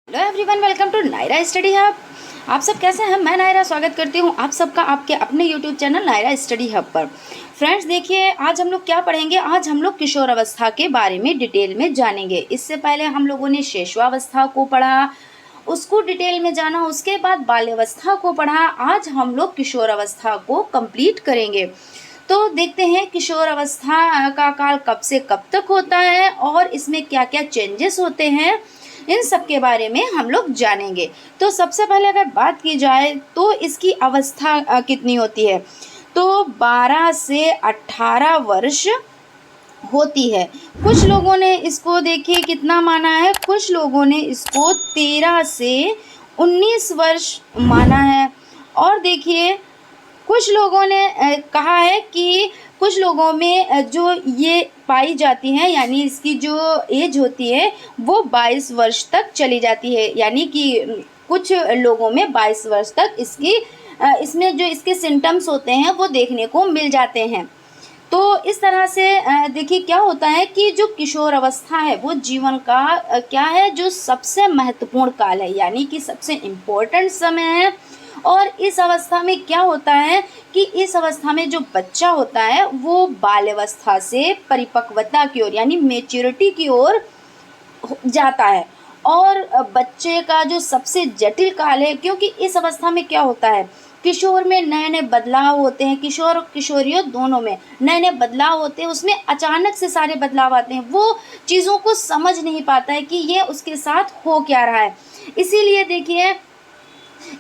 Hello everyone, welcome to Naira study hub. आप सब कैसे हैं? मैं नायरा स्वागत करती हूं आप सबका आपके अपने YouTube channel Naira study hub पर। फ्रेंड्स देखिए, आज हम लोग क्या पढ़ेंगे। आज हम लोग किशोर अवस्था के बारे में डिटेल में जानेंगे। इससे पहले हम लोगों ने शिशुअवस्था को पढ़ा, उसको डिटेल में जाना, उसके बाद बाल्यावस्था को पढ़ा। आज हम लोग किशोर अवस्था को कंप्लीट करेंगे। तो देखते हैं किशोर अवस्था का काल कब से कब तक होता है और इसमें क्या क्या चेंजेस होते हैं, इन सब के बारे में हम लोग जानेंगे। तो सबसे पहले अगर बात की जाए तो इसकी अवस्था कितनी होती है, तो 12 से 18 वर्ष होती है। कुछ लोगों ने इसको देखिए कितना माना है, कुछ लोगों ने इसको 13 से 19 वर्ष माना है। और देखिए कुछ लोगों ने कहा है कि कुछ लोगों में जो ये पाई जाती हैं, यानी इसकी जो एज होती है वो 22 वर्ष तक चली जाती है। यानी कि कुछ लोगों में 22 वर्ष तक इसमें जो इसके सिम्टम्स होते हैं वो देखने को मिल जाते हैं। तो इस तरह से देखिए क्या होता है कि जो किशोर अवस्था है वो जीवन का क्या है, जो सबसे महत्वपूर्ण काल है, यानी कि सबसे इम्पोर्टेंट समय है। और इस अवस्था में क्या होता है कि इस अवस्था में जो बच्चा होता है वो बाल्यावस्था से परिपक्वता की ओर यानी मेच्योरिटी की ओर जाता है। और बच्चे का जो सबसे जटिल काल है, क्योंकि इस अवस्था में क्या होता है, किशोर में नए नए बदलाव होते हैं, किशोर और किशोरियों दोनों में नए नए बदलाव होते हैं। उसमें अचानक से सारे बदलाव आते हैं, वो चीज़ों को समझ नहीं पाता है कि ये उसके साथ हो क्या रहा है। इसीलिए देखिए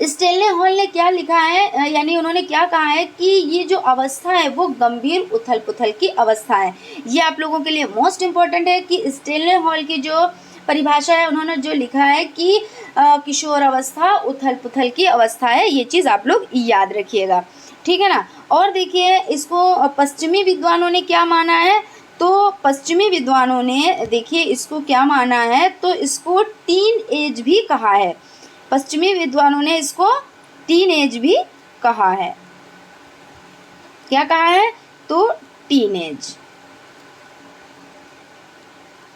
स्टेनले हॉल ने क्या लिखा है, यानी उन्होंने क्या कहा है कि ये जो अवस्था है वो गंभीर उथल पुथल की अवस्था है। ये आप लोगों के लिए मोस्ट इम्पॉर्टेंट है कि स्टेनले हॉल की जो परिभाषा है, उन्होंने जो लिखा है कि किशोर अवस्था उथल पुथल की अवस्था है। ये चीज़ आप लोग याद रखिएगा, ठीक है ना। और देखिए इसको पश्चिमी विद्वानों ने क्या माना है, तो पश्चिमी विद्वानों ने देखिए इसको क्या माना है, तो इसको टीन एज भी कहा है। पश्चिमी विद्वानों ने इसको टीन एज भी कहा है। क्या कहा है, तो टीन एज।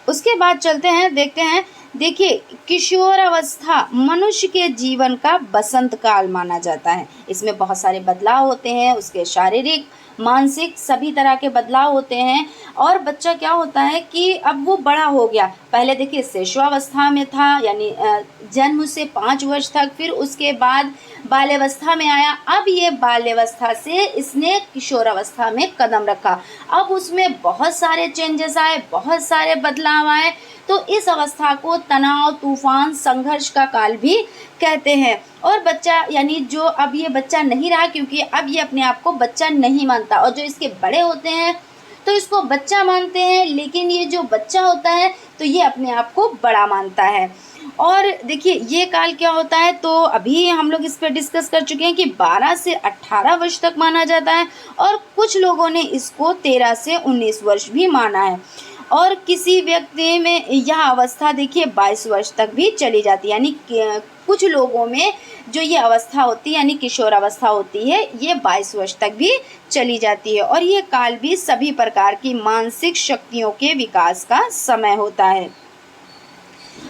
उसके बाद चलते हैं, देखते हैं। देखिए किशोर अवस्था मनुष्य के जीवन का बसंत काल माना जाता है। इसमें बहुत सारे बदलाव होते हैं, उसके शारीरिक मानसिक सभी तरह के बदलाव होते हैं। और बच्चा क्या होता है कि अब वो बड़ा हो गया। पहले देखिए शिशुअवस्था में था, यानी जन्म से 5 वर्ष तक, फिर उसके बाद बाल्यावस्था में आया। अब ये बाल्यावस्था से इसने किशोर अवस्था में कदम रखा। अब उसमें बहुत सारे चेंजेस आए, बहुत सारे बदलाव आए। तो इस अवस्था को तनाव, तूफान, संघर्ष का काल भी कहते हैं। और बच्चा यानी जो अब ये बच्चा नहीं रहा, क्योंकि अब ये अपने आप को बच्चा नहीं मानता। और जो इसके बड़े होते हैं तो इसको बच्चा मानते हैं, लेकिन ये जो बच्चा होता है तो ये अपने आप को बड़ा मानता है। और देखिए ये काल क्या होता है, तो अभी हम लोग इस पर डिस्कस कर चुके हैं कि 12 से 18 वर्ष तक माना जाता है। और कुछ लोगों ने इसको 13 से 19 वर्ष भी माना है। और किसी व्यक्ति में यह अवस्था देखिए 22 वर्ष तक भी चली जाती है। यानी कुछ लोगों में जो ये अवस्था होती है, यानी किशोर अवस्था होती है, ये 22 वर्ष तक भी चली जाती है। और ये काल भी सभी प्रकार की मानसिक शक्तियों के विकास का समय होता है।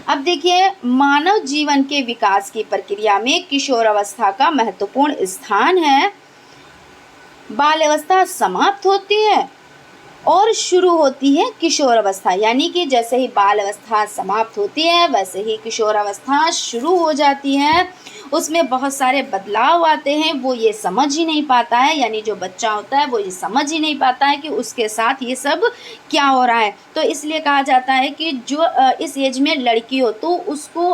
अब देखिए मानव जीवन के विकास की प्रक्रिया में किशोर अवस्था का महत्वपूर्ण स्थान है। बाल्यावस्था समाप्त होती है और शुरू होती है किशोर अवस्था। यानी कि जैसे ही बाल अवस्था समाप्त होती है वैसे ही किशोर अवस्था शुरू हो जाती है। उसमें बहुत सारे बदलाव आते हैं, वो ये समझ ही नहीं पाता है, यानी जो बच्चा होता है वो ये समझ ही नहीं पाता है कि उसके साथ ये सब क्या हो रहा है। तो इसलिए कहा जाता है कि जो इस एज में लड़की हो तो उसको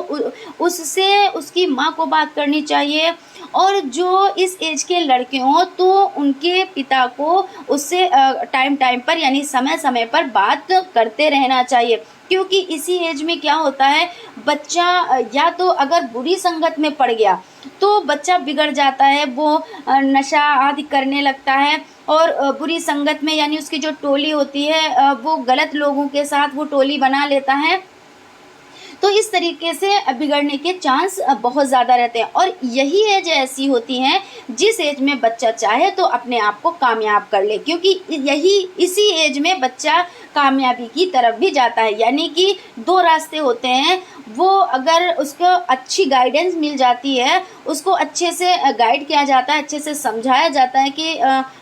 उससे उसकी माँ को बात करनी चाहिए। और जो इस एज के लड़के हों तो उनके पिता को उससे टाइम टाइम पर यानी समय समय पर बात करते रहना चाहिए। क्योंकि इसी एज में क्या होता है, बच्चा या तो अगर बुरी संगत में पड़ गया तो बच्चा बिगड़ जाता है, वो नशा आदि करने लगता है। और बुरी संगत में यानी उसकी जो टोली होती है वो गलत लोगों के साथ वो टोली बना लेता है। तो इस तरीके से बिगड़ने के चांस बहुत ज़्यादा रहते हैं। और यही एज ऐसी होती है जिस एज में बच्चा चाहे तो अपने आप को कामयाब कर ले, क्योंकि इसी एज में बच्चा कामयाबी की तरफ भी जाता है। यानी कि दो रास्ते होते हैं, वो अगर उसको अच्छी गाइडेंस मिल जाती है, उसको अच्छे से गाइड किया जाता है, अच्छे से समझाया जाता है कि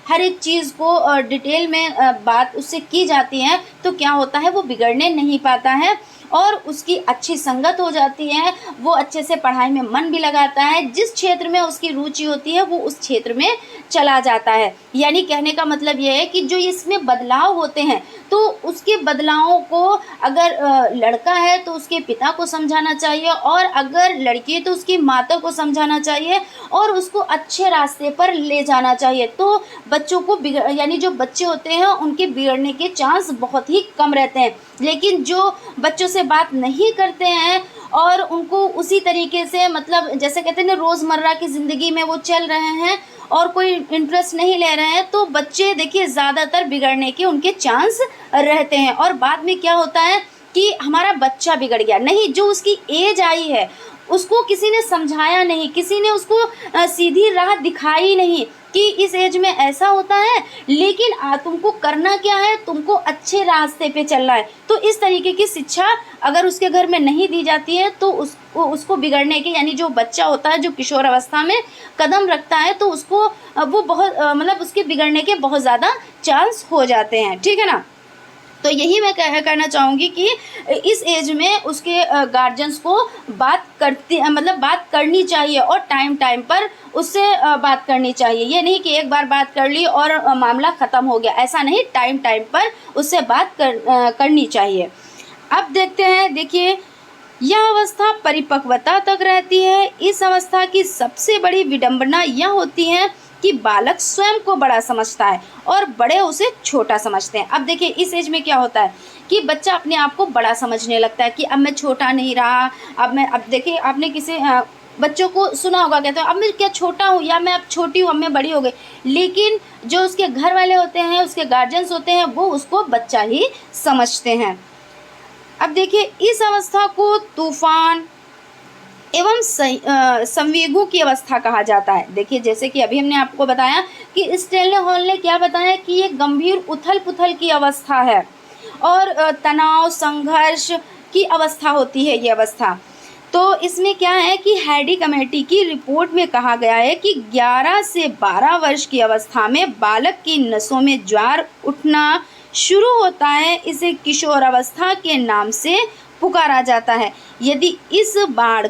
हर एक चीज़ को डिटेल में बात उससे की जाती है, तो क्या होता है वो बिगड़ने नहीं पाता है और उसकी अच्छी संगत हो जाती है। वो अच्छे से पढ़ाई में मन भी लगाता है, जिस क्षेत्र में उसकी रुचि होती है वो उस क्षेत्र में चला जाता है। यानी कहने का मतलब ये है कि जो इसमें बदलाव होते हैं, तो उसके बदलावों को अगर लड़का है तो उसके पिता को समझाना चाहिए, और अगर लड़की है तो उसकी माता को समझाना चाहिए और उसको अच्छे रास्ते पर ले जाना चाहिए। तो बच्चों को यानी जो बच्चे होते हैं उनके बिगड़ने के चांस बहुत ही कम रहते हैं। लेकिन जो बच्चों से बात नहीं करते हैं और उनको उसी तरीके से, मतलब जैसे कहते हैं ना, रोज़मर्रा की ज़िंदगी में वो चल रहे हैं और कोई इंटरेस्ट नहीं ले रहे हैं, तो बच्चे देखिए ज़्यादातर बिगड़ने के उनके चांस रहते हैं। और बाद में क्या होता है कि हमारा बच्चा बिगड़ गया, नहीं, जो उसकी एज आई है उसको किसी ने समझाया नहीं, किसी ने उसको सीधी राह दिखाई नहीं कि इस एज में ऐसा होता है, लेकिन तुमको करना क्या है, तुमको अच्छे रास्ते पे चलना है। तो इस तरीके की शिक्षा अगर उसके घर में नहीं दी जाती है, तो उसको बिगड़ने के, यानी जो बच्चा होता है जो किशोर अवस्था में कदम रखता है, तो उसको वो बहुत मतलब उसके बिगड़ने के बहुत ज़्यादा चांस हो जाते हैं। ठीक है ना। तो यही मैं कहना चाहूँगी कि इस एज में उसके गार्जियंस को बात करनी चाहिए और टाइम टाइम पर उससे बात करनी चाहिए। ये नहीं कि एक बार बात कर ली और मामला ख़त्म हो गया, ऐसा नहीं, टाइम टाइम पर उससे बात करनी चाहिए। अब देखते हैं, देखिए यह अवस्था परिपक्वता तक रहती है। इस अवस्था की सबसे बड़ी विडंबना यह होती है कि बालक स्वयं को बड़ा समझता है और बड़े उसे छोटा समझते हैं। अब देखिए इस एज में क्या होता है कि बच्चा अपने आप को बड़ा समझने लगता है कि अब मैं छोटा नहीं रहा, अब देखिए आपने किसी बच्चों को सुना होगा, कहते हैं अब मैं क्या छोटा हूँ, या मैं अब छोटी हूँ, अब मैं बड़ी हो गई। लेकिन जो उसके घर वाले होते हैं, उसके गार्जियंस होते हैं, वो उसको बच्चा ही समझते हैं। अब देखिए इस अवस्था को तूफान एवं संवेगों की अवस्था कहा जाता है। देखिए जैसे कि अभी हमने आपको बताया कि स्टेनले हॉल ने क्या बताया कि ये गंभीर उथल पुथल की अवस्था है और तनाव संघर्ष की अवस्था होती है ये अवस्था। तो इसमें क्या है कि हैडी कमेटी की रिपोर्ट में कहा गया है कि 11 से 12 वर्ष की अवस्था में बालक की नसों में ज्वार उठना शुरू होता है। इसे किशोर अवस्था के नाम से पुकारा जाता है। यदि इस वार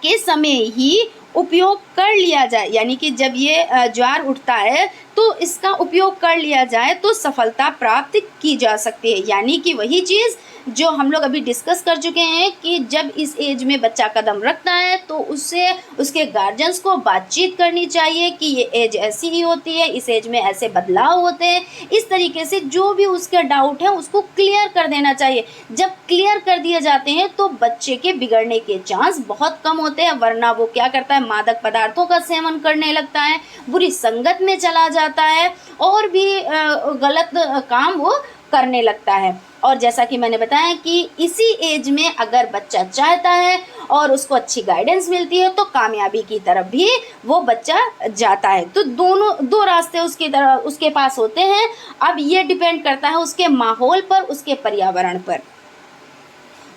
के समय ही उपयोग कर लिया जाए, यानी कि जब ये ज्वार उठता है तो इसका उपयोग कर लिया जाए तो सफलता प्राप्त की जा सकती है। यानी कि वही चीज़ जो हम लोग अभी डिस्कस कर चुके हैं कि जब इस एज में बच्चा कदम रखता है तो उससे उसके गार्जियंस को बातचीत करनी चाहिए कि ये एज ऐसी ही होती है, इस एज में ऐसे बदलाव होते हैं। इस तरीके से जो भी उसके डाउट है उसको क्लियर कर देना चाहिए। जब क्लियर कर दिए जाते हैं तो बच्चे के बिगड़ने के चांस बहुत कम होते हैं, वरना वो क्या करता है, मादक पदार्थों का सेवन करने लगता है, बुरी संगत में चला जाता है और भी गलत काम वो करने लगता है। और जैसा कि मैंने बताया कि इसी एज में अगर बच्चा चाहता है और उसको अच्छी गाइडेंस मिलती है तो कामयाबी की तरफ भी वो बच्चा जाता है। तो दो रास्ते उसके पास होते हैं। अब ये डिपेंड करता है उसके माहौल पर, उसके पर्यावरण पर।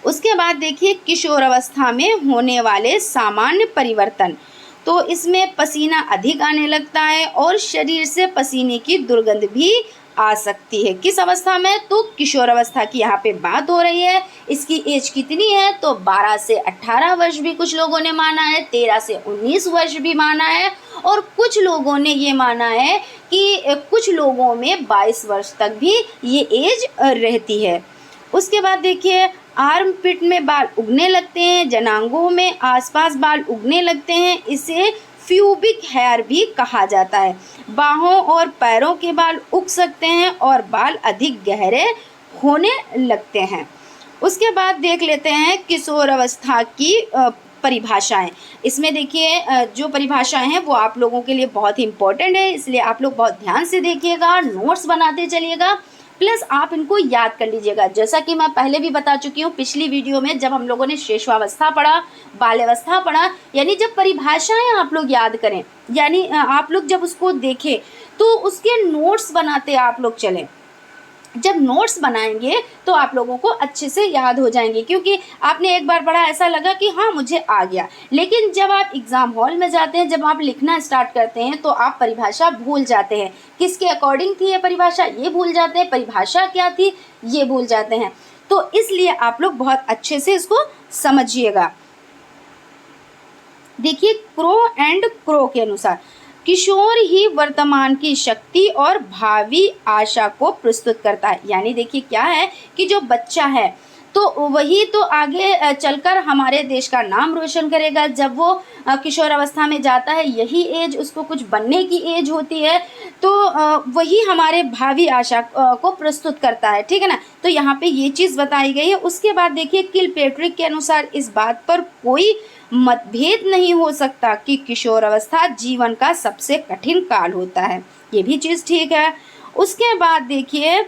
उसके बाद देखिए किशोर अवस्था में होने वाले सामान्य परिवर्तन। तो इसमें पसीना अधिक आने लगता है और शरीर से पसीने की दुर्गंध भी आ सकती है। किस अवस्था में, तो किशोर अवस्था की यहाँ पे बात हो रही है। इसकी एज कितनी है, तो 12 से 18 वर्ष भी कुछ लोगों ने माना है, 13 से 19 वर्ष भी माना है, और कुछ लोगों ने ये माना है कि कुछ लोगों में 22 वर्ष तक भी ये एज रहती है। उसके बाद देखिए आर्म पिट में बाल उगने लगते हैं, जनांगों में आसपास बाल उगने लगते हैं, इसे प्यूबिक हेयर भी कहा जाता है। बाहों और पैरों के बाल उग सकते हैं और बाल अधिक गहरे होने लगते हैं। उसके बाद देख लेते हैं किशोर अवस्था की परिभाषाएं। इसमें देखिए जो परिभाषाएं हैं वो आप लोगों के लिए बहुत ही इम्पोर्टेंट है, इसलिए आप लोग बहुत ध्यान से देखिएगा, नोट्स बनाते चलिएगा, प्लस आप इनको याद कर लीजिएगा। जैसा कि मैं पहले भी बता चुकी हूँ पिछली वीडियो में, जब हम लोगों ने शेषवावस्था पढ़ा, बाल्यावस्था पढ़ा, यानी जब परिभाषाएं आप लोग याद करें, यानी आप लोग जब उसको देखें तो उसके नोट्स बनाते आप लोग चलें। जब नोट्स बनाएंगे तो आप लोगों को अच्छे से याद हो जाएंगे, क्योंकि आपने एक बार पढ़ा ऐसा लगा कि हाँ मुझे आ गया, लेकिन जब आप एग्ज़ाम हॉल में जाते हैं, जब आप लिखना स्टार्ट करते हैं तो आप परिभाषा भूल जाते हैं, किसके अकॉर्डिंग थी ये परिभाषा ये भूल जाते हैं, परिभाषा क्या थी ये भूल जाते हैं। तो इसलिए आप लोग बहुत अच्छे से इसको समझिएगा। देखिए, क्रो एंड क्रो के अनुसार किशोर ही वर्तमान की शक्ति और भावी आशा को प्रस्तुत करता है। यानी देखिए क्या है कि जो बच्चा है तो वही तो आगे चलकर हमारे देश का नाम रोशन करेगा। जब वो किशोर अवस्था में जाता है, यही एज उसको कुछ बनने की एज होती है, तो वही हमारे भावी आशा को प्रस्तुत करता है, ठीक है ना। तो यहाँ पे ये चीज़ बताई गई है। उसके बाद देखिए, किलपेट्रिक के अनुसार इस बात पर कोई मतभेद नहीं हो सकता कि किशोर अवस्था जीवन का सबसे कठिन काल होता है, ये भी चीज़ ठीक है। उसके बाद देखिए,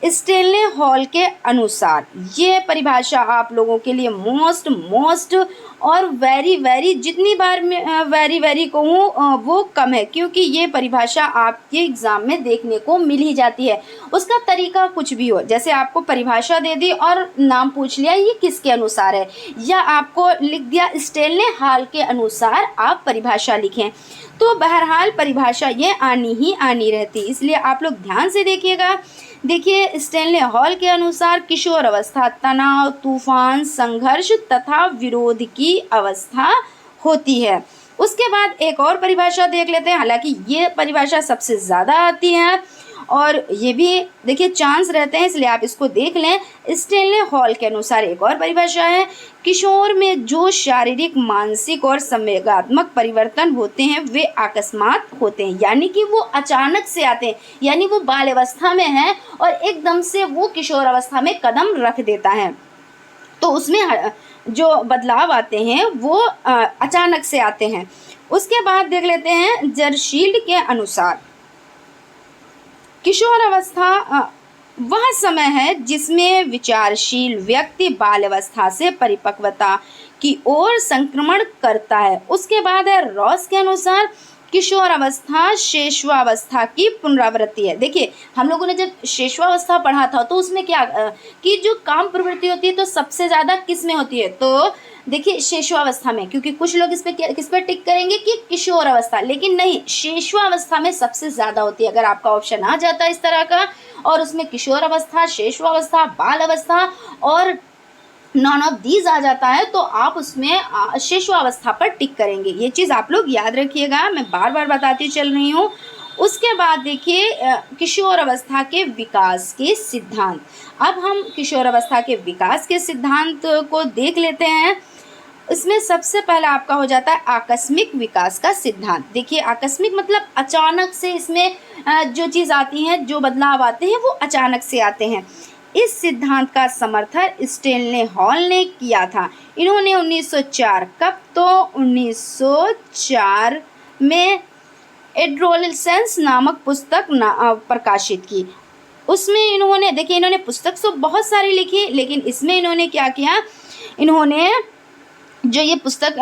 स्टेनले हॉल के अनुसार ये परिभाषा आप लोगों के लिए मोस्ट और वेरी जितनी बार मैं वेरी कहूँ वो कम है, क्योंकि ये परिभाषा आपके एग्ज़ाम में देखने को मिल ही जाती है। उसका तरीका कुछ भी हो, जैसे आपको परिभाषा दे दी और नाम पूछ लिया ये किसके अनुसार है, या आपको लिख दिया स्टेनले हॉल के अनुसार आप परिभाषा लिखें, तो बहरहाल परिभाषा ये आनी ही आनी रहती, इसलिए आप लोग ध्यान से देखिएगा। देखिए, स्टेनले हॉल के अनुसार किशोर अवस्था तनाव, तूफान, संघर्ष तथा विरोध की अवस्था होती है। उसके बाद एक और परिभाषा देख लेते हैं, हालांकि ये परिभाषा सबसे ज़्यादा आती है और ये भी देखिए चांस रहते हैं, इसलिए आप इसको देख लें। स्टेनले हॉल के अनुसार एक और परिभाषा है, किशोर में जो शारीरिक, मानसिक और संवेगात्मक परिवर्तन होते हैं वे अकस्मात होते हैं, यानी कि वो अचानक से आते हैं, यानी वो बाल अवस्था में है और एकदम से वो किशोर अवस्था में कदम रख देता है, तो उसमें जो बदलाव आते हैं वो अचानक से आते हैं। उसके बाद देख लेते हैं जरशील्ड के अनुसार किशोर अवस्था वह समय है जिसमें विचारशील व्यक्ति बाल्यावस्था से परिपक्वता की ओर संक्रमण करता है। उसके बाद है रॉस के अनुसार किशोर अवस्था शैशवावस्था की पुनरावृत्ति है। देखिए, हम लोगों ने जब शैशवावस्था पढ़ा था तो उसमें क्या कि जो काम प्रवृत्ति होती है तो सबसे ज़्यादा किस में होती है, तो देखिए शैशवावस्था में, क्योंकि कुछ लोग किस पे टिक करेंगे कि किशोर अवस्था, लेकिन नहीं, शैशवावस्था में सबसे ज़्यादा होती है। अगर आपका ऑप्शन आ जाता है इस तरह का और उसमें किशोर अवस्था, शैशवावस्था, बाल अवस्था और नॉन ऑफ दीज आ जाता है तो आप उसमें शैशवावस्था पर टिक करेंगे। ये चीज़ आप लोग याद रखिएगा, मैं बार बार बताती चल रही हूँ। उसके बाद देखिए, किशोर अवस्था के विकास के सिद्धांत। अब हम किशोर अवस्था के विकास के सिद्धांत को देख लेते हैं। इसमें सबसे पहला आपका हो जाता है आकस्मिक विकास का सिद्धांत। देखिए, आकस्मिक मतलब अचानक से इसमें जो चीज़ आती है, जो बदलाव आते हैं वो अचानक से आते हैं। इस सिद्धांत का समर्थन स्टेनले हॉल ने किया था। इन्होंने 1904 कब, तो 1904 में एड्रोलेसेंस नामक पुस्तक प्रकाशित की। उसमें इन्होंने पुस्तक तो बहुत सारी लिखी, लेकिन इसमें इन्होंने क्या किया, इन्होंने जो ये पुस्तक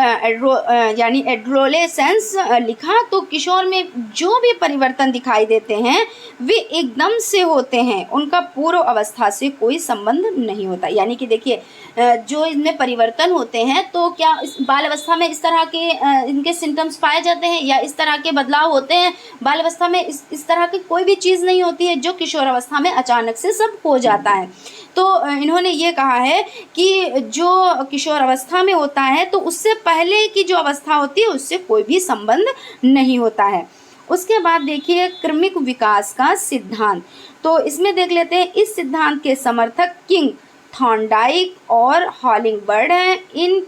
यानी एड्रोलेसेंस लिखा, तो किशोर में जो भी परिवर्तन दिखाई देते हैं वे एकदम से होते हैं, उनका पूर्व अवस्था से कोई संबंध नहीं होता। यानी कि देखिए, जो इनमें परिवर्तन होते हैं तो क्या इस बाल अवस्था में इस तरह के इनके सिम्टम्स पाए जाते हैं या इस तरह के बदलाव होते हैं, बाल अवस्था में इस तरह की कोई भी चीज़ नहीं होती है जो किशोर अवस्था में अचानक से सब हो जाता है। तो इन्होंने ये कहा है कि जो किशोर अवस्था में होता है तो उससे पहले की जो अवस्था होती है उससे कोई भी संबंध नहीं होता है। उसके बाद देखिए क्रमिक विकास का सिद्धांत, तो इसमें देख लेते हैं। इस सिद्धांत के समर्थक किंग, थॉर्नडाइक और हॉलिंगबर्ड हैं। इन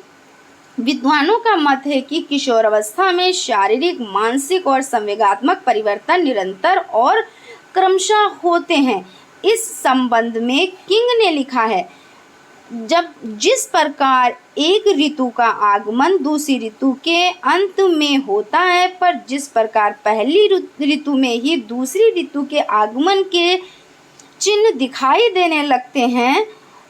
विद्वानों का मत है कि किशोर अवस्था में शारीरिक, मानसिक और संवेगात्मक परिवर्तन निरंतर और क्रमशः होते हैं। इस संबंध में किंग ने लिखा है, जिस प्रकार एक ऋतु का आगमन दूसरी ऋतु के अंत में होता है, पर जिस प्रकार पहली ऋतु में ही दूसरी ऋतु के आगमन के चिन्ह दिखाई देने लगते हैं,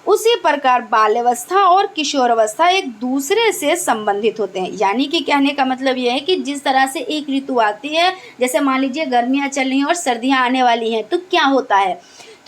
उसी प्रकार बाल्यावस्था और किशोर अवस्था एक दूसरे से संबंधित होते हैं। यानी कि कहने का मतलब यह है कि जिस तरह से एक ऋतु आती है, जैसे मान लीजिए गर्मियाँ चल रही हैं और सर्दियाँ आने वाली हैं, तो क्या होता है,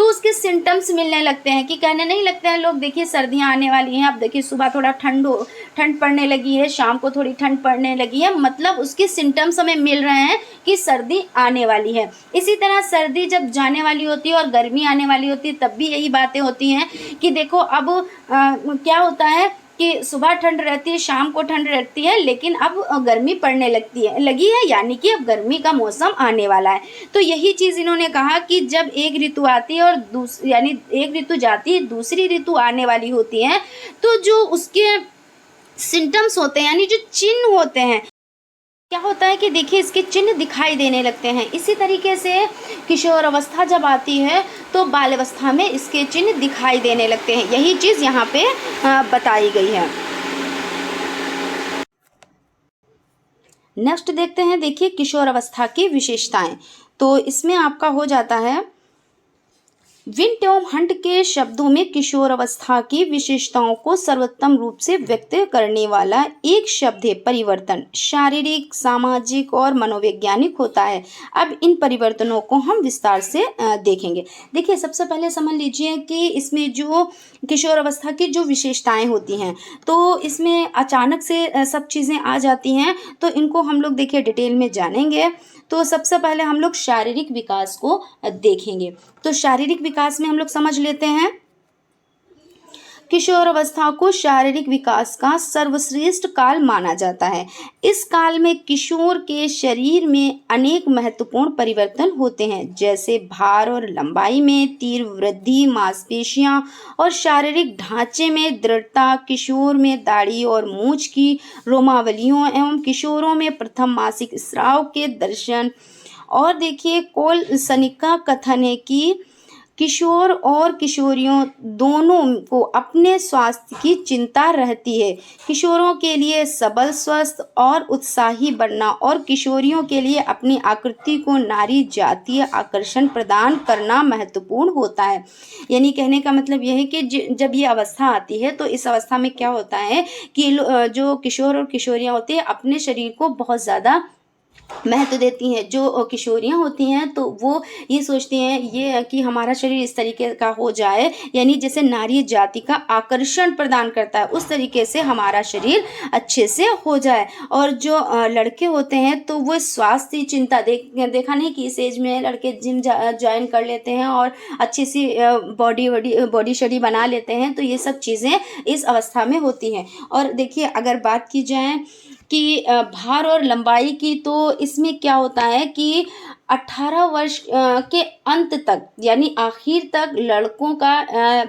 तो उसके सिम्टम्स मिलने लगते हैं कि कहने नहीं लगते हैं लोग, देखिए सर्दियाँ आने वाली हैं, अब देखिए सुबह थोड़ा ठंड पड़ने लगी है, शाम को थोड़ी ठंड पड़ने लगी है, मतलब उसके सिम्टम्स हमें मिल रहे हैं कि सर्दी आने वाली है। इसी तरह सर्दी जब जाने वाली होती है और गर्मी आने वाली होती है तब भी यही बातें होती हैं कि देखो अब क्या होता है कि सुबह ठंड रहती है, शाम को ठंड रहती है, लेकिन अब गर्मी पड़ने लगी है, यानी कि अब गर्मी का मौसम आने वाला है। तो यही चीज़ इन्होंने कहा कि जब एक ऋतु आती है और यानी एक ऋतु जाती है दूसरी ऋतु आने वाली होती है, तो जो उसके सिम्टम्स होते हैं यानी जो चिन्ह होते हैं, क्या होता है कि देखिए इसके चिन्ह दिखाई देने लगते हैं। इसी तरीके से किशोर अवस्था जब आती है तो बाल अवस्था में इसके चिन्ह दिखाई देने लगते हैं। यही चीज़ यहाँ पे बताई गई है। नेक्स्ट देखते हैं, देखिए किशोर अवस्था की विशेषताएं। तो इसमें आपका हो जाता है, विन टॉम हंट के शब्दों में किशोर अवस्था की विशेषताओं को सर्वोत्तम रूप से व्यक्त करने वाला एक शब्द है परिवर्तन। शारीरिक, सामाजिक और मनोवैज्ञानिक होता है। अब इन परिवर्तनों को हम विस्तार से देखेंगे। देखिए सबसे पहले समझ लीजिए कि इसमें जो किशोर अवस्था की जो विशेषताएं होती हैं, तो इसमें अचानक से सब चीज़ें आ जाती हैं, तो इनको हम लोग देखिए डिटेल में जानेंगे। तो सबसे पहले हम लोग शारीरिक विकास को देखेंगे। तो शारीरिक विकास में हम लोग समझ लेते हैं, किशोर अवस्था को शारीरिक विकास का सर्वश्रेष्ठ काल माना जाता है। इस काल में किशोर के शरीर में अनेक महत्वपूर्ण परिवर्तन होते हैं, जैसे भार और लंबाई में तीव्र वृद्धि, मांसपेशियां और शारीरिक ढांचे में दृढ़ता, किशोर में दाढ़ी और मूंछ की रोमावलियों एवं किशोरों में प्रथम मासिक स्राव के दर्शन। और देखिए कोलसनिक का कथन है कि किशोर और किशोरियों दोनों को अपने स्वास्थ्य की चिंता रहती है। किशोरों के लिए सबल, स्वस्थ और उत्साही बनना और किशोरियों के लिए अपनी आकृति को नारी जातीय आकर्षण प्रदान करना महत्वपूर्ण होता है। यानी कहने का मतलब यह है कि जब ये अवस्था आती है तो इस अवस्था में क्या होता है कि जो किशोर और किशोरियाँ होती हैं अपने शरीर को बहुत ज़्यादा महत्व देती हैं। जो किशोरियाँ होती हैं तो वो ये सोचती हैं ये कि हमारा शरीर इस तरीके का हो जाए, यानी जैसे नारी जाति का आकर्षण प्रदान करता है उस तरीके से हमारा शरीर अच्छे से हो जाए। और जो लड़के होते हैं तो वो स्वास्थ्य की चिंता देखा नहीं कि इस एज में लड़के जिम ज्वाइन कर लेते हैं और अच्छी सी बॉडी शडी बना लेते हैं, तो ये सब चीज़ें इस अवस्था में होती हैं। और देखिए अगर बात की जाए कि भार और लंबाई की, तो इसमें क्या होता है कि 18 वर्ष के अंत तक यानी आखिर तक लड़कों का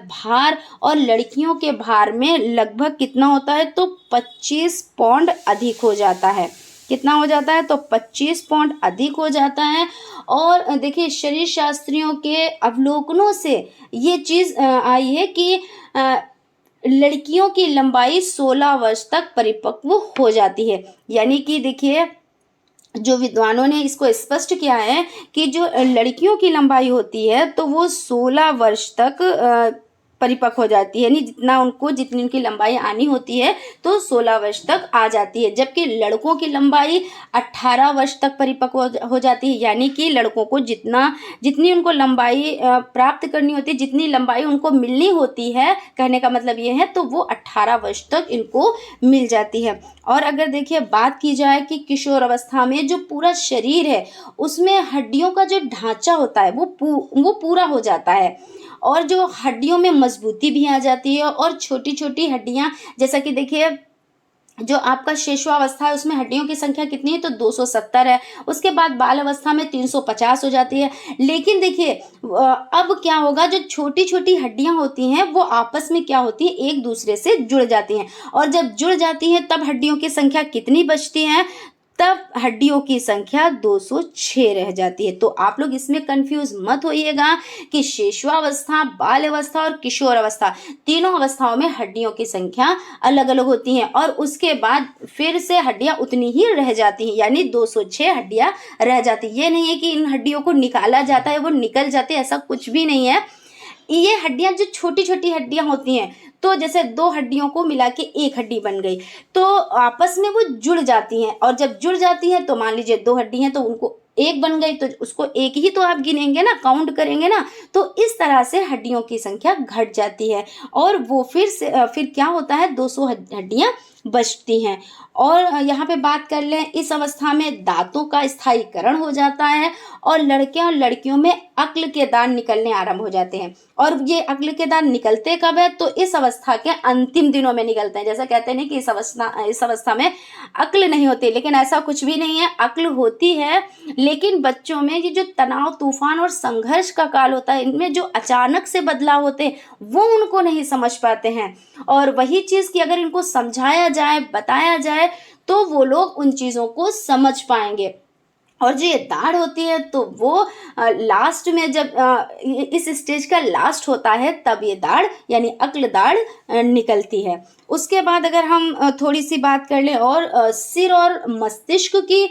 भार और लड़कियों के भार में लगभग कितना होता है, तो 25 पाउंड अधिक हो जाता है। कितना हो जाता है, तो 25 पाउंड अधिक हो जाता है। और देखिए शरीर शास्त्रियों के अवलोकनों से ये चीज़ आई है कि लड़कियों की लंबाई 16 वर्ष तक परिपक्व हो जाती है। यानी कि देखिए जो विद्वानों ने इसको स्पष्ट किया है कि जो लड़कियों की लंबाई होती है तो वो 16 वर्ष तक परिपक्व हो जाती है, यानी जितनी उनकी लंबाई आनी होती है तो 16 वर्ष तक आ जाती है। जबकि लड़कों की लंबाई 18 वर्ष तक परिपक्व हो जाती है, यानी कि लड़कों को जितनी उनको लंबाई प्राप्त करनी होती है, जितनी लंबाई उनको मिलनी होती है, कहने का मतलब ये है, तो वो 18 वर्ष तक इनको मिल जाती है। और अगर देखिए बात की जाए कि किशोर अवस्था में जो पूरा शरीर है उसमें हड्डियों का जो ढांचा होता है वो पूरा हो जाता है और जो हड्डियों में मजबूती भी आ जाती है। और छोटी छोटी हड्डियां, जैसा कि देखिए जो आपका शिशुअवस्था है उसमें हड्डियों की संख्या कितनी है, तो 270 है। उसके बाद बाल अवस्था में 350 हो जाती है। लेकिन देखिए अब क्या होगा, जो छोटी छोटी हड्डियां होती हैं वो आपस में क्या होती है, एक दूसरे से जुड़ जाती हैं। और जब जुड़ जाती हैं तब हड्डियों की संख्या कितनी बचती है, तब हड्डियों की संख्या 206 रह जाती है। तो आप लोग इसमें कंफ्यूज मत होइएगा कि शिशुअवस्था, बाल अवस्था और किशोर अवस्था तीनों अवस्थाओं में हड्डियों की संख्या अलग अलग होती हैं और उसके बाद फिर से हड्डियां उतनी ही रह जाती हैं, यानी 206 हड्डियां रह जाती है। ये नहीं है कि इन हड्डियों को निकाला जाता है, वो निकल जाती है, ऐसा कुछ भी नहीं है। ये हड्डियां जो छोटी छोटी हड्डियां होती हैं, तो जैसे दो हड्डियों को मिला के एक हड्डी बन गई तो आपस में वो जुड़ जाती हैं। और जब जुड़ जाती हैं तो मान लीजिए दो हड्डी हैं तो उनको एक बन गई तो उसको एक ही तो आप गिनेंगे ना, काउंट करेंगे ना। तो इस तरह से हड्डियों की संख्या घट जाती है और वो फिर क्या होता है, 200 हड्डियां बचती हैं। और यहाँ पे बात कर लें, इस अवस्था में दांतों का स्थायीकरण हो जाता है और लड़के और लड़कियों में अक्ल के दांत निकलने आरंभ हो जाते हैं। और ये अक्ल के दांत निकलते कब है, तो इस अवस्था के अंतिम दिनों में निकलते हैं। जैसा कहते हैं ना कि इस अवस्था में अक्ल नहीं होती, लेकिन ऐसा कुछ भी नहीं है, अक्ल होती है। लेकिन बच्चों में ये जो तनाव, तूफान और संघर्ष का काल होता है, इनमें जो अचानक से बदलाव होते हैं वो उनको नहीं समझ पाते हैं। और वही चीज़ कि अगर इनको समझाया जाए, बताया जाए, तो वो लोग उन चीज़ों को समझ पाएंगे। और जो ये दाढ़ होती है तो वो लास्ट में जब इस स्टेज का लास्ट होता है तब ये दाढ़ यानी अक्ल दाढ़ निकलती है। उसके बाद अगर हम थोड़ी सी बात कर लें और सिर और मस्तिष्क की,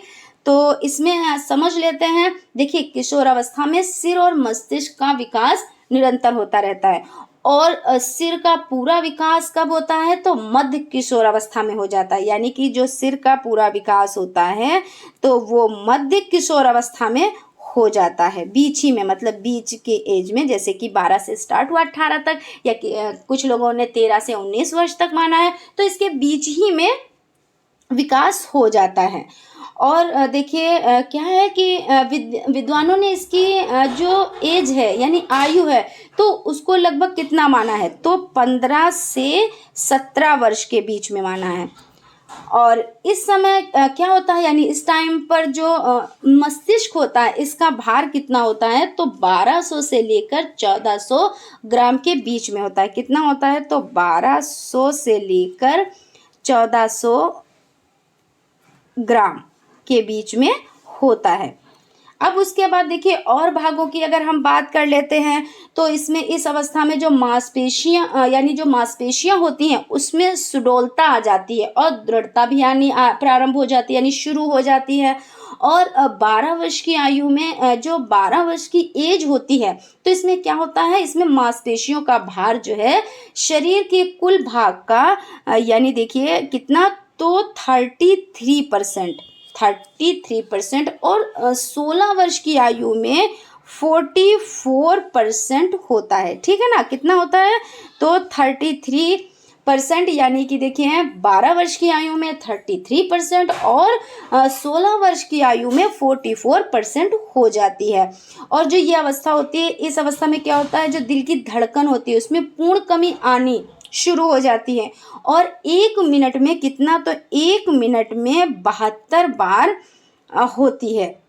तो इसमें समझ लेते हैं। देखिए, किशोर अवस्था में सिर और मस्तिष्क का विकास निरंतर होता रहता है और सिर का पूरा विकास कब होता है, तो मध्य किशोर अवस्था में हो जाता है। यानी कि जो सिर का पूरा विकास होता है तो वो मध्य किशोर अवस्था में हो जाता है, बीच ही में, मतलब बीच के एज में, जैसे कि 12 से स्टार्ट हुआ 18 तक, या कुछ लोगों ने 13 से 19 वर्ष तक माना है, तो इसके बीच ही में विकास हो जाता है। और देखिए क्या है कि विद्वानों ने इसकी जो एज है यानी आयु है तो उसको लगभग कितना माना है, तो 15 से 17 वर्ष के बीच में माना है। और इस समय क्या होता है, यानी इस टाइम पर जो मस्तिष्क होता है इसका भार कितना होता है, तो 1200 से लेकर 1400 ग्राम के बीच में होता है। कितना होता है, तो 1200 से लेकर 1400 ग्राम के बीच में होता है। अब उसके बाद देखिए और भागों की अगर हम बात कर लेते हैं तो इसमें इस अवस्था में जो मांसपेशियां यानी जो मांसपेशियां होती हैं उसमें सुडौलता आ जाती है और दृढ़ता भी यानी प्रारंभ हो जाती है, यानी शुरू हो जाती है। और 12 वर्ष की आयु में जो 12 वर्ष की एज होती है तो इसमें क्या होता है, इसमें मांसपेशियों का भार जो है शरीर के कुल भाग का यानी देखिए कितना, तो 33% और 16 वर्ष की आयु में 44% होता है। ठीक है ना, कितना होता है, तो 33%, यानी कि देखिए 12 वर्ष की आयु में 33% और 16 वर्ष की आयु में 44% हो जाती है। और जो ये अवस्था होती है, इस अवस्था में क्या होता है, जो दिल की धड़कन होती है उसमें पूर्ण कमी आनी शुरू हो जाती है। और 1 मिनट में कितना, तो 1 मिनट में 72 बार होती है,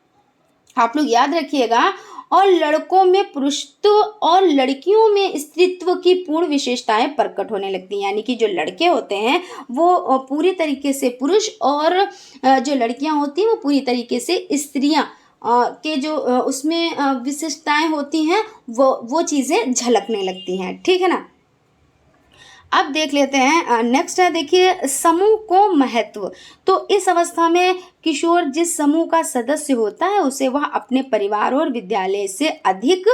आप लोग याद रखिएगा। और लड़कों में पुरुषत्व और लड़कियों में स्त्रीत्व की पूर्ण विशेषताएं प्रकट होने लगती हैं। यानी कि जो लड़के होते हैं वो पूरी तरीके से पुरुष और जो लड़कियां होती हैं वो पूरी तरीके से स्त्रियां के जो उसमें विशेषताएं होती हैं वो चीज़ें झलकने लगती हैं। ठीक है ना। अब देख लेते हैं नेक्स्ट है, देखिए समूह को महत्व। तो इस अवस्था में किशोर जिस समूह का सदस्य होता है उसे वह अपने परिवार और विद्यालय से अधिक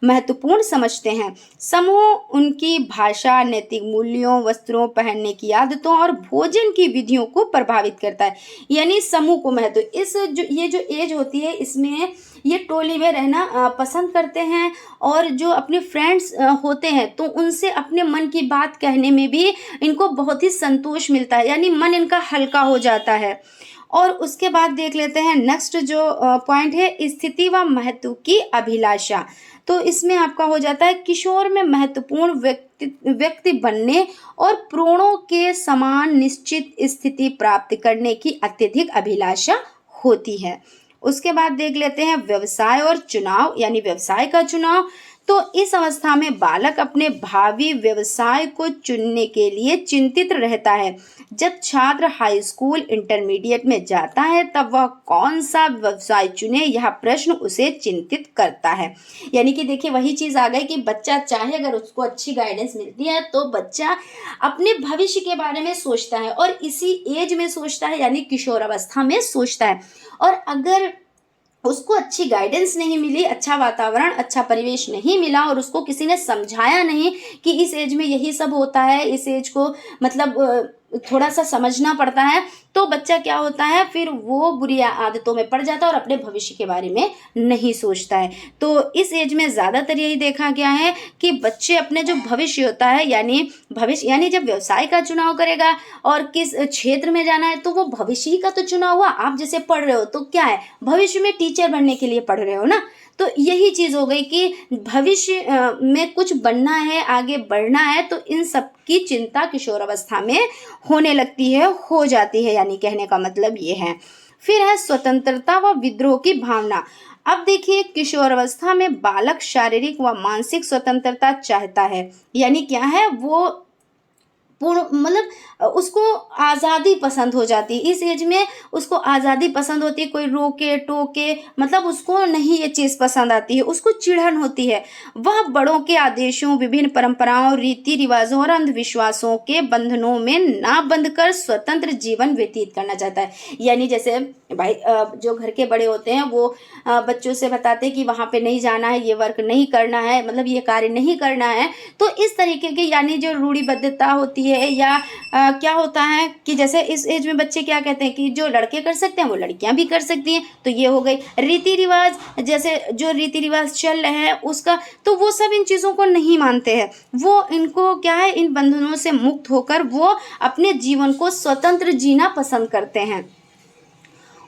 महत्वपूर्ण समझते हैं। समूह उनकी भाषा, नैतिक मूल्यों, वस्त्रों, पहनने की आदतों और भोजन की विधियों को प्रभावित करता है। यानी समूह को महत्व, ये जो एज होती है इसमें ये टोली में रहना पसंद करते हैं और जो अपने फ्रेंड्स होते हैं तो उनसे अपने मन की बात कहने में भी इनको बहुत ही संतोष मिलता है, यानी मन इनका हल्का हो जाता है। और उसके बाद देख लेते हैं नेक्स्ट जो पॉइंट है, स्थिति व महत्व की अभिलाषा। तो इसमें आपका हो जाता है किशोर में महत्वपूर्ण व्यक्ति बनने और प्रणों के समान निश्चित स्थिति प्राप्त करने की अत्यधिक अभिलाषा होती है। उसके बाद देख लेते हैं व्यवसाय और चुनाव, यानी व्यवसाय का चुनाव। तो इस अवस्था में बालक अपने भावी व्यवसाय को चुनने के लिए चिंतित रहता है। जब छात्र हाई स्कूल, इंटरमीडिएट में जाता है तब वह कौन सा व्यवसाय चुने, यह प्रश्न उसे चिंतित करता है। यानी कि देखिए वही चीज़ आ गई कि बच्चा चाहे, अगर उसको अच्छी गाइडेंस मिलती है तो बच्चा अपने भविष्य के बारे में सोचता है और इसी एज में सोचता है, यानी किशोर अवस्था में सोचता है। और अगर उसको अच्छी गाइडेंस नहीं मिली, अच्छा वातावरण, अच्छा परिवेश नहीं मिला और उसको किसी ने समझाया नहीं कि इस एज में यही सब होता है, इस एज को मतलब थोड़ा सा समझना पड़ता है, तो बच्चा क्या होता है फिर वो बुरी आदतों में पड़ जाता है और अपने भविष्य के बारे में नहीं सोचता है। तो इस एज में ज़्यादातर यही देखा गया है कि बच्चे अपने जो भविष्य होता है यानी जब व्यवसाय का चुनाव करेगा और किस क्षेत्र में जाना है, तो वो भविष्य ही का तो चुनाव हुआ। आप जैसे पढ़ रहे हो तो क्या है, भविष्य में टीचर बनने के लिए पढ़ रहे हो ना, तो यही चीज़ हो गई कि भविष्य में कुछ बनना है, आगे बढ़ना है, तो इन सब की चिंता किशोर अवस्था में होने लगती है, हो जाती है, यानी कहने का मतलब ये है। फिर है स्वतंत्रता व विद्रोह की भावना। अब देखिए किशोर अवस्था में बालक शारीरिक व मानसिक स्वतंत्रता चाहता है, यानी क्या है वो पूर्ण मतलब उसको आज़ादी पसंद हो जाती है। इस एज में उसको आज़ादी पसंद होती है, कोई रोके टोके मतलब उसको नहीं ये चीज़ पसंद आती है, उसको चिढ़न होती है। वह बड़ों के आदेशों, विभिन्न परंपराओं, रीति रिवाजों और अंधविश्वासों के बंधनों में ना बंधकर स्वतंत्र जीवन व्यतीत करना चाहता है। यानी जैसे भाई जो घर के बड़े होते हैं वो बच्चों से बताते हैं कि वहाँ पे नहीं जाना है, ये वर्क नहीं करना है, मतलब ये कार्य नहीं करना है। तो इस तरीके की यानी जो रूढ़िबद्धता होती है या क्या होता है कि जैसे इस एज में बच्चे क्या कहते हैं कि जो लड़के कर सकते हैं वो लड़कियां भी कर सकती हैं, तो ये हो गई रीति रिवाज। जैसे जो रीति रिवाज चल रहे हैं उसका, तो वो सब इन चीज़ों को नहीं मानते हैं। वो इनको क्या है, इन बंधनों से मुक्त होकर वो अपने जीवन को स्वतंत्र जीना पसंद करते हैं।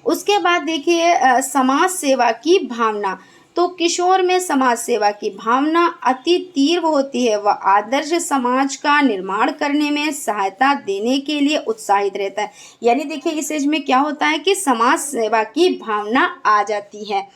उसके बाद देखिए समाज सेवा की भावना। तो किशोर में समाज सेवा की भावना अति तीव्र होती है। वह आदर्श समाज का निर्माण करने में सहायता देने के लिए उत्साहित रहता है। यानी देखिए इस एज में क्या होता है कि समाज सेवा की भावना आ जाती है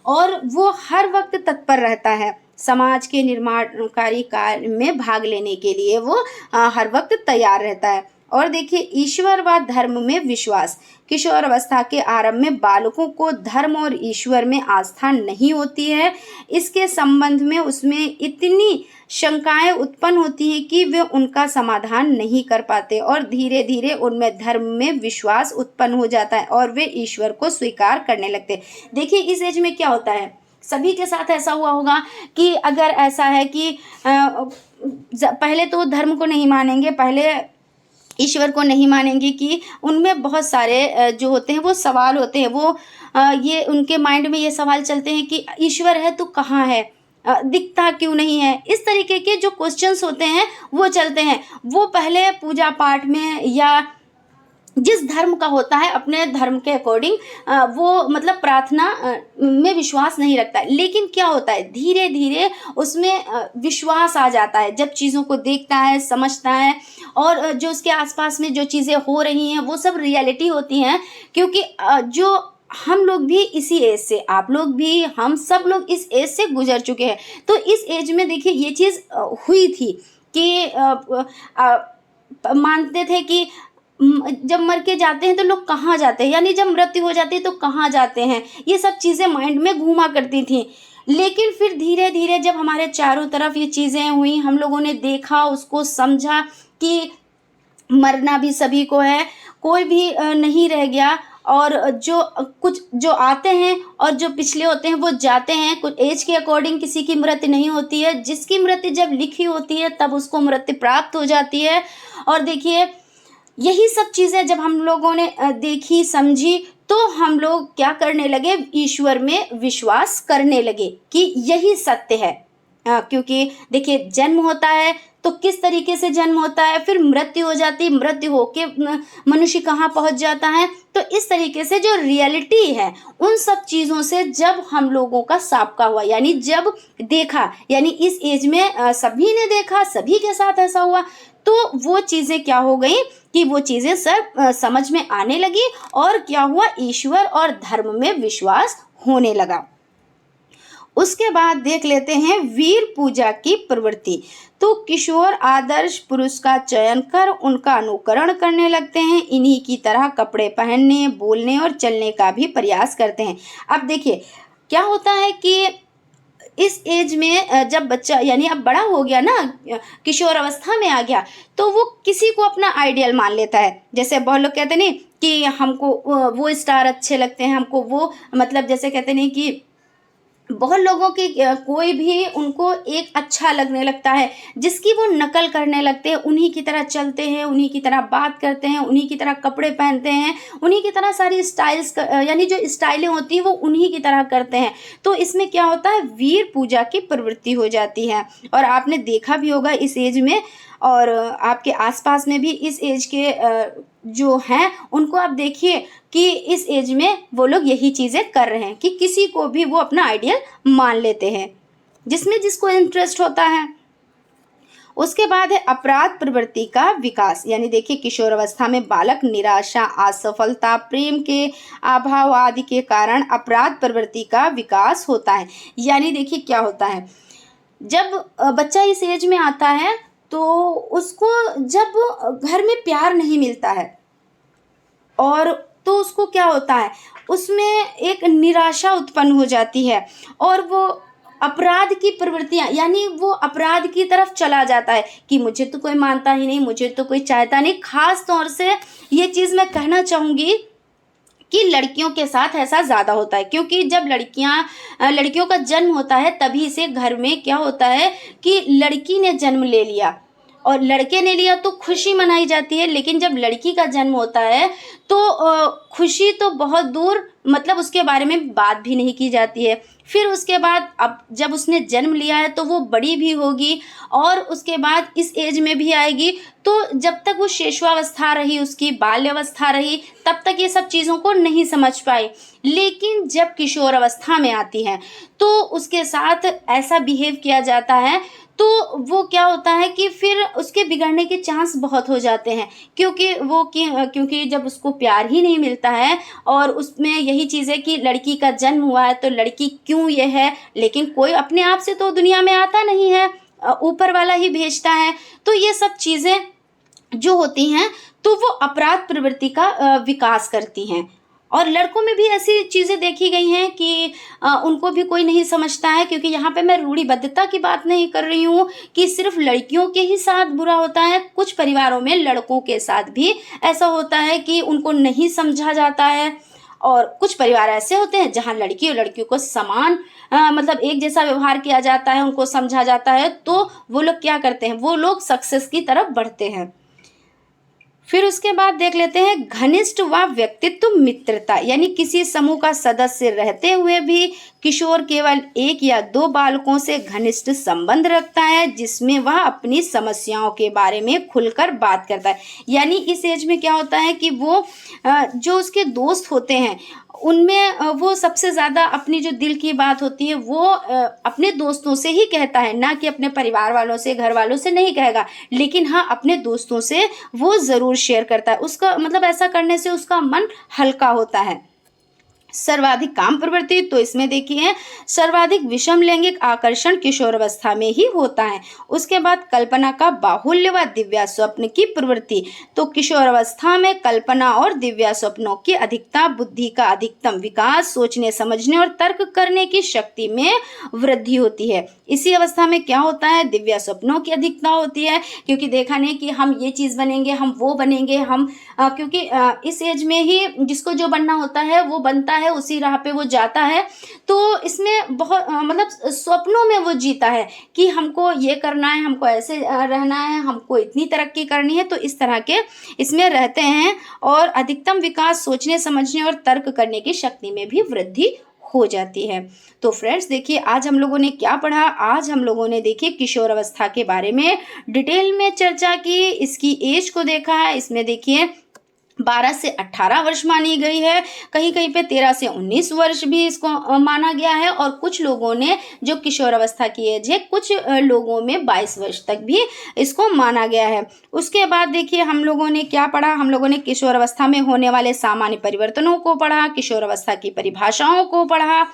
और वो हर वक्त तत्पर रहता है। समाज के निर्माणकारी कार्य में भाग लेने के लिए वो हर वक्त तैयार रहता है। और देखिए ईश्वर व धर्म में विश्वास। किशोर अवस्था के आरंभ में बालकों को धर्म और ईश्वर में आस्था नहीं होती है। इसके संबंध में उसमें इतनी शंकाएं उत्पन्न होती हैं कि वे उनका समाधान नहीं कर पाते और धीरे धीरे उनमें धर्म में विश्वास उत्पन्न हो जाता है और वे ईश्वर को स्वीकार करने लगते हैं। देखिए इस एज में क्या होता है, सभी के साथ ऐसा हुआ होगा कि अगर ऐसा है कि पहले तो धर्म को नहीं मानेंगे, पहले ईश्वर को नहीं मानेंगे, कि उनमें बहुत सारे जो होते हैं वो सवाल होते हैं। वो ये उनके माइंड में ये सवाल चलते हैं कि ईश्वर है तो कहाँ है, दिखता क्यों नहीं है। इस तरीके के जो क्वेश्चंस होते हैं वो चलते हैं। वो पहले पूजा पाठ में या जिस धर्म का होता है अपने धर्म के अकॉर्डिंग वो मतलब प्रार्थना में विश्वास नहीं रखता है। लेकिन क्या होता है धीरे धीरे उसमें विश्वास आ जाता है जब चीज़ों को देखता है, समझता है और जो उसके आसपास में जो चीज़ें हो रही हैं वो सब रियलिटी होती हैं। क्योंकि जो हम लोग भी इसी एज से, आप लोग भी, हम सब लोग इस एज से गुजर चुके हैं। तो इस एज में देखिए ये चीज़ हुई थी कि मानते थे कि जब मर के जाते हैं तो लोग कहाँ जाते हैं, यानी जब मृत्यु हो जाती है तो कहाँ जाते हैं, ये सब चीज़ें माइंड में घूमा करती थी। लेकिन फिर धीरे धीरे जब हमारे चारों तरफ ये चीज़ें हुई, हम लोगों ने देखा, उसको समझा कि मरना भी सभी को है, कोई भी नहीं रह गया। और जो आते हैं और जो पिछले होते हैं वो जाते हैं। कुछ एज के अकॉर्डिंग किसी की मृत्यु नहीं होती है, जिसकी मृत्यु जब लिखी होती है तब उसको मृत्यु प्राप्त हो जाती है। और देखिए यही सब चीज़ें जब हम लोगों ने देखी, समझी, तो हम लोग क्या करने लगे, ईश्वर में विश्वास करने लगे कि यही सत्य है। क्योंकि देखिए जन्म होता है तो किस तरीके से जन्म होता है, फिर मृत्यु हो जाती है, मृत्यु होके मनुष्य कहाँ पहुँच जाता है। तो इस तरीके से जो रियलिटी है उन सब चीज़ों से जब हम लोगों का साबका हुआ, यानी जब देखा, यानी इस एज में सभी ने देखा, सभी के साथ ऐसा हुआ, तो वो चीज़ें क्या हो गई कि वो चीज़ें सब समझ में आने लगी और क्या हुआ, ईश्वर और धर्म में विश्वास होने लगा। उसके बाद देख लेते हैं वीर पूजा की प्रवृत्ति। तो किशोर आदर्श पुरुष का चयन कर उनका अनुकरण करने लगते हैं। इन्हीं की तरह कपड़े पहनने, बोलने और चलने का भी प्रयास करते हैं। अब देखिए क्या होता है कि इस एज में जब बच्चा यानी अब बड़ा हो गया ना, किशोर अवस्था में आ गया, तो वो किसी को अपना आइडियल मान लेता है। जैसे बहुत लोग कहते नहीं कि हमको वो स्टार अच्छे लगते हैं, हमको वो मतलब जैसे कहते नहीं कि बहुत लोगों की कोई भी उनको एक अच्छा लगने लगता है, जिसकी वो नकल करने लगते हैं, उन्हीं की तरह चलते हैं, उन्हीं की तरह बात करते हैं, उन्हीं की तरह कपड़े पहनते हैं, उन्हीं की तरह सारी स्टाइल्स यानी जो स्टाइलें होती हैं वो उन्हीं की तरह करते हैं। तो इसमें क्या होता है, वीर पूजा की प्रवृत्ति हो जाती है। और आपने देखा भी होगा इस एज में, और आपके आसपास में भी इस एज के जो हैं उनको आप देखिए कि इस एज में वो लोग यही चीज़ें कर रहे हैं कि किसी को भी वो अपना आइडियल मान लेते हैं, जिसमें जिसको इंटरेस्ट होता है। उसके बाद है अपराध प्रवृत्ति का विकास। यानी देखिए किशोर अवस्था में बालक निराशा, असफलता, प्रेम के अभाव आदि के कारण अपराध प्रवृत्ति का विकास होता है। यानी देखिए क्या होता है, जब बच्चा इस एज में आता है तो उसको जब घर में प्यार नहीं मिलता है, और तो उसको क्या होता है, उसमें एक निराशा उत्पन्न हो जाती है और वो अपराध की प्रवृत्तियां, यानी वो अपराध की तरफ चला जाता है कि मुझे तो कोई मानता ही नहीं, मुझे तो कोई चाहता नहीं। खास तौर से ये चीज़ मैं कहना चाहूँगी कि लड़कियों के साथ ऐसा ज़्यादा होता है, क्योंकि जब लड़कियों का जन्म होता है तभी से घर में क्या होता है कि लड़की ने जन्म ले लिया और लड़के ने लिया तो खुशी मनाई जाती है, लेकिन जब लड़की का जन्म होता है तो खुशी तो बहुत दूर, मतलब उसके बारे में बात भी नहीं की जाती है। फिर उसके बाद अब जब उसने जन्म लिया है तो वो बड़ी भी होगी और उसके बाद इस एज में भी आएगी, तो जब तक वो शिशुअवस्था रही, उसकी बाल्यावस्था रही, तब तक ये सब चीज़ों को नहीं समझ पाई। लेकिन जब किशोर अवस्था में आती है तो उसके साथ ऐसा बिहेव किया जाता है, तो वो क्या होता है कि फिर उसके बिगड़ने के चांस बहुत हो जाते हैं, क्योंकि जब उसको प्यार ही नहीं मिलता है और उसमें यही चीज़ है कि लड़की का जन्म हुआ है तो लड़की क्यों ये है, लेकिन कोई अपने आप से तो दुनिया में आता नहीं है, ऊपर वाला ही भेजता है। तो ये सब चीज़ें जो होती हैं तो वो अपराध प्रवृत्ति का विकास करती हैं। और लड़कों में भी ऐसी चीज़ें देखी गई हैं कि उनको भी कोई नहीं समझता है, क्योंकि यहाँ पे मैं रूढ़िबद्धता की बात नहीं कर रही हूँ कि सिर्फ लड़कियों के ही साथ बुरा होता है। कुछ परिवारों में लड़कों के साथ भी ऐसा होता है कि उनको नहीं समझा जाता है, और कुछ परिवार ऐसे होते हैं जहाँ लड़की और लड़कियों को समान मतलब एक जैसा व्यवहार किया जाता है, उनको समझा जाता है, तो वो लोग क्या करते हैं, वो लोग सक्सेस की तरफ बढ़ते हैं। फिर उसके बाद देख लेते हैं घनिष्ठ व व्यक्तित्व मित्रता। यानी किसी समूह का सदस्य रहते हुए भी किशोर केवल एक या दो बालकों से घनिष्ठ संबंध रखता है, जिसमें वह अपनी समस्याओं के बारे में खुलकर बात करता है। यानी इस एज में क्या होता है कि वो जो उसके दोस्त होते हैं उनमें वो सबसे ज़्यादा अपनी जो दिल की बात होती है वो अपने दोस्तों से ही कहता है, ना कि अपने परिवार वालों से, घर वालों से नहीं कहेगा, लेकिन हाँ अपने दोस्तों से वो ज़रूर शेयर करता है। उसका मतलब ऐसा करने से उसका मन हल्का होता है। सर्वाधिक काम प्रवृत्ति, तो इसमें देखिए सर्वाधिक विषम लैंगिक आकर्षण किशोरावस्था में ही होता है। उसके बाद कल्पना का बाहुल्य व दिव्या स्वप्न की प्रवृत्ति, तो किशोरावस्था में कल्पना और दिव्या स्वप्नों की अधिकता, बुद्धि का अधिकतम विकास, सोचने समझने और तर्क करने की शक्ति में वृद्धि होती है। इसी अवस्था में क्या होता है, दिव्या स्वप्नों की अधिकता होती है, क्योंकि देखा नहीं कि हम ये चीज़ बनेंगे, हम वो बनेंगे, क्योंकि इस एज में ही जिसको जो बनना होता है वो बनता है, उसी राह पे वो जाता है। तो इसमें बहुत मतलब स्वप्नों में वो जीता है कि हमको ये करना है, हमको ऐसे रहना है, हमको इतनी तरक्की करनी है, तो इस तरह के इसमें रहते हैं। और अधिकतम विकास, सोचने समझने और तर्क करने की शक्ति में भी वृद्धि हो जाती है। तो फ्रेंड्स देखिए आज हम लोगों ने क्या पढ़ा, आज हम लोगों ने देखिए किशोर अवस्था के बारे में डिटेल में चर्चा की, इसकी एज को देखा है। इसमें देखिए 12 से 18 वर्ष मानी गई है, कहीं कहीं पे 13 से 19 वर्ष भी इसको माना गया है, और कुछ लोगों ने जो किशोर अवस्था की एज है, कुछ लोगों में 22 वर्ष तक भी इसको माना गया है। उसके बाद देखिए हम लोगों ने क्या पढ़ा, हम लोगों ने किशोर अवस्था में होने वाले सामान्य परिवर्तनों को पढ़ा, किशोर अवस्था की परिभाषाओं को पढ़ा,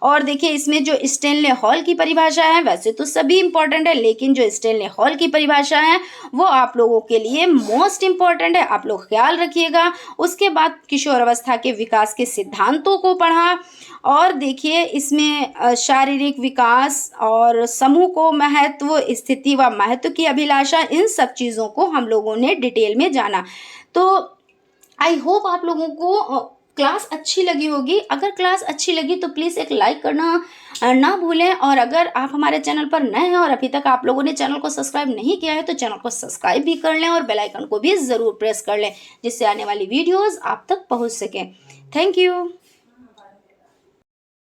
और देखिए इसमें जो स्टेनले हॉल की परिभाषा है, वैसे तो सभी इंपॉर्टेंट है, लेकिन जो स्टेनले हॉल की परिभाषा है वो आप लोगों के लिए मोस्ट इंपॉर्टेंट है, आप लोग ख्याल रखिएगा। उसके बाद किशोर अवस्था के विकास के सिद्धांतों को पढ़ा, और देखिए इसमें शारीरिक विकास और समूह को महत्व, स्थिति व महत्व की अभिलाषा, इन सब चीज़ों को हम लोगों ने डिटेल में जाना। तो आई होप आप लोगों को क्लास अच्छी लगी होगी। अगर क्लास अच्छी लगी तो प्लीज़ एक लाइक करना ना भूलें, और अगर आप हमारे चैनल पर नए हैं और अभी तक आप लोगों ने चैनल को सब्सक्राइब नहीं किया है तो चैनल को सब्सक्राइब भी कर लें और बेल आइकन को भी ज़रूर प्रेस कर लें, जिससे आने वाली वीडियोज़ आप तक पहुँच सकें। Thank you.